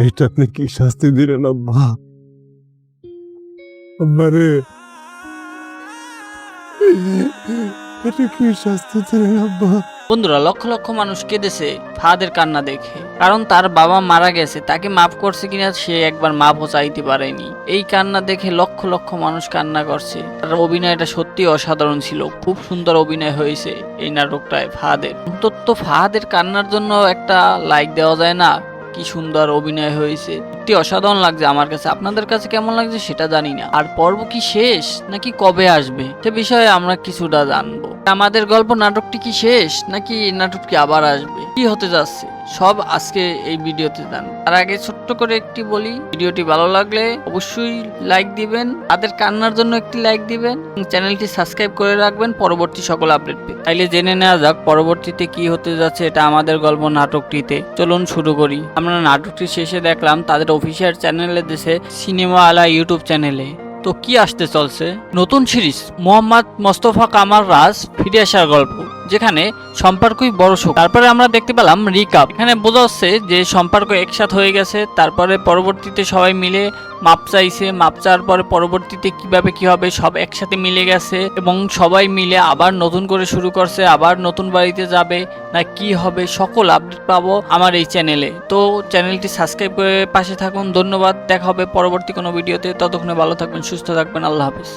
এটা আপনি কি শাস্তি দিলেন আব্বা? আব্বারে, এটা কি শাস্তি দিলেন আব্বা? বন্ধুরা, লক্ষ লক্ষ মানুষ কেঁদেছে ফাহাদের কান্না দেখে, কারণ তার বাবা মারা গেছে। তাকে মাফ করছে কিনা সে একবার মাফও চাইতে পারেনি। এই কান্না দেখে লক্ষ লক্ষ মানুষ কান্না করছে। তার অভিনয়টা সত্যি অসাধারণ ছিল, খুব সুন্দর অভিনয় হয়েছে এই নাটকটায় ফাহাদের। অন্তত ফাহাদের কান্নার জন্য একটা লাইক দেওয়া যায় না? কি সুন্দর অভিনয় হয়েছে, সত্যি অসাধারণ লাগছে আমার কাছে। আপনাদের কাছে কেমন লাগছে সেটা জানি না। আর পর্ব কি শেষ নাকি কবে আসবে সে বিষয়ে আমরা কিছুটা জানবো। আমাদের গল্প নাটকটি কি শেষ নাকি নাটকটি আবার আসবে, কি হতে যাচ্ছে সব আজকে এই ভিডিওতে জানবো। তার আগে ছোট্ট করে একটি বলি, ভিডিওটি ভালো লাগলে অবশ্যই লাইক দিবেন, তাদের কান্নার জন্য একটি লাইক দিবেন, চ্যানেলটি সাবস্ক্রাইব করে রাখবেন পরবর্তী সকল আপডেট পেতে। তাইলে জেনে নেওয়া যাক পরবর্তীতে কি হতে যাচ্ছে এটা আমাদের গল্প নাটকটিতে। চলুন শুরু করি। আমরা নাটকটি শেষে দেখলাম তাদের অফিসিয়াল চ্যানেলে দেশে সিনেমা আলা ইউটিউব চ্যানেলে তো কি আসতে চলছে নতুন সিরিজ মোহাম্মদ মোস্তফা কামাল রাজ ফিরে আসার গল্প, যেখানে সম্পর্কই বড় সুখ। তারপরে আমরা দেখতে পেলাম রিকাপ। এখানে বোঝা যাচ্ছে যে সম্পর্ক একসাথ হয়ে গেছে। তারপরে পরবর্তীতে সবাই মিলে মাপ চাইছে, মাপ চাওয়ার পরে পরবর্তীতে কিভাবে কি হবে সব একসাথে মিলে গেছে এবং সবাই মিলে আবার নতুন করে শুরু করছে, আবার নতুন বাড়িতে যাবে না কি হবে সকল আপডেট পাবো আমার এই চ্যানেলে। তো চ্যানেলটি সাবস্ক্রাইব করে পাশে থাকুন। ধন্যবাদ, দেখা হবে পরবর্তী কোনো ভিডিওতে। ততক্ষণে ভালো থাকবেন, সুস্থ থাকবেন, আল্লাহ হাফেজ।